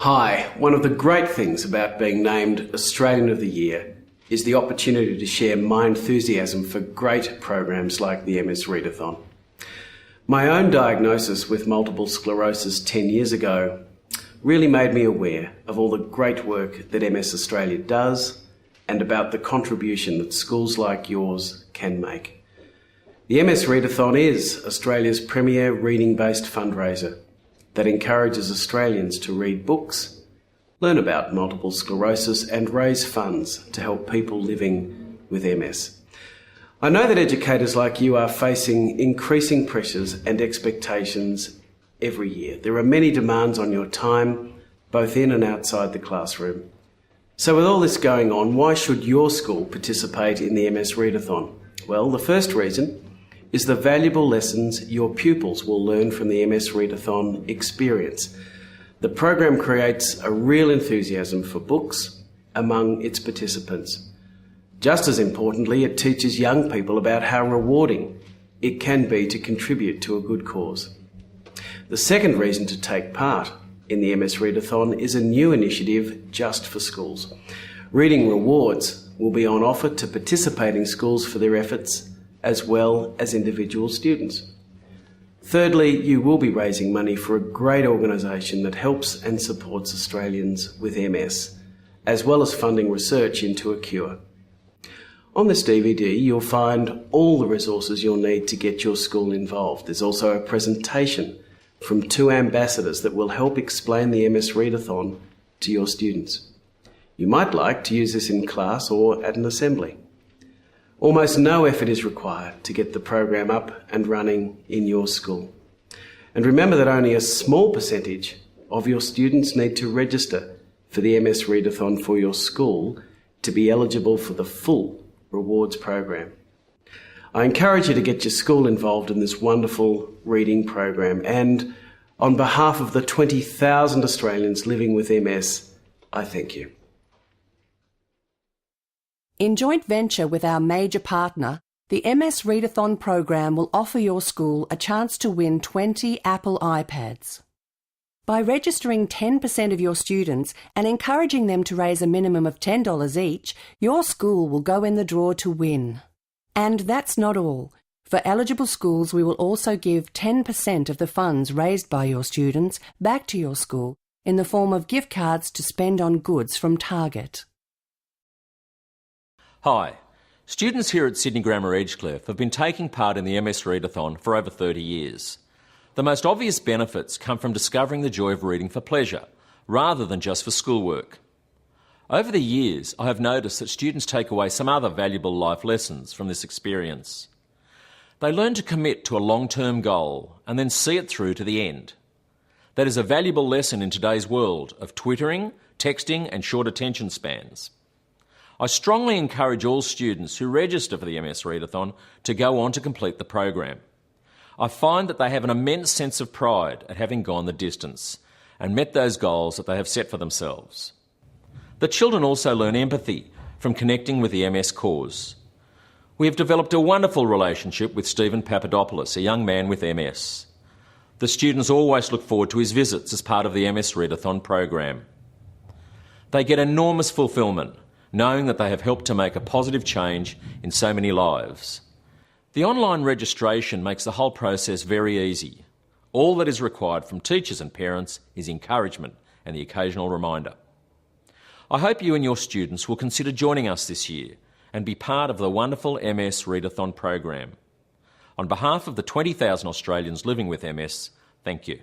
Hi, one of the great things about being named Australian of the Year is the opportunity to share my enthusiasm for great programs like the MS Readathon. My own diagnosis with multiple sclerosis 10 years ago really made me aware of all the great work that MS Australia does and about the contribution that schools like yours can make. The MS Readathon is Australia's premier reading-based fundraiser that encourages Australians to read books, learn about multiple sclerosis and raise funds to help people living with MS. I know that educators like you are facing increasing pressures and expectations every year. There are many demands on your time, both in and outside the classroom. So with all this going on, why should your school participate in the MS Readathon? Well, the first reason is the valuable lessons your pupils will learn from the MS Readathon experience. The program creates a real enthusiasm for books among its participants. Just as importantly, it teaches young people about how rewarding it can be to contribute to a good cause. The second reason to take part in the MS Readathon is a new initiative just for schools. Reading rewards will be on offer to participating schools for their efforts as well as individual students. Thirdly, you will be raising money for a great organisation that helps and supports Australians with MS, as well as funding research into a cure. On this DVD, you'll find all the resources you'll need to get your school involved. There's also a presentation from 2 ambassadors that will help explain the MS Readathon to your students. You might like to use this in class or at an assembly. Almost no effort is required to get the program up and running in your school. And remember that only a small percentage of your students need to register for the MS Readathon for your school to be eligible for the full rewards program. I encourage you to get your school involved in this wonderful reading program, and on behalf of the 20,000 Australians living with MS, I thank you. In joint venture with our major partner, the MS Readathon program will offer your school a chance to win 20 Apple iPads. By registering 10% of your students and encouraging them to raise a minimum of $10 each, your school will go in the draw to win. And that's not all. For eligible schools, we will also give 10% of the funds raised by your students back to your school in the form of gift cards to spend on goods from Target. Hi, students here at Sydney Grammar Edgecliff have been taking part in the MS Readathon for over 30 years. The most obvious benefits come from discovering the joy of reading for pleasure, rather than just for schoolwork. Over the years, I have noticed that students take away some other valuable life lessons from this experience. They learn to commit to a long-term goal and then see it through to the end. That is a valuable lesson in today's world of twittering, texting and short attention spans. I strongly encourage all students who register for the MS Readathon to go on to complete the program. I find that they have an immense sense of pride at having gone the distance and met those goals that they have set for themselves. The children also learn empathy from connecting with the MS cause. We have developed a wonderful relationship with Stephen Papadopoulos, a young man with MS. The students always look forward to his visits as part of the MS Readathon program. They get enormous fulfilment knowing that they have helped to make a positive change in so many lives. The online registration makes the whole process very easy. All that is required from teachers and parents is encouragement and the occasional reminder. I hope you and your students will consider joining us this year and be part of the wonderful MS Readathon program. On behalf of the 20,000 Australians living with MS, thank you.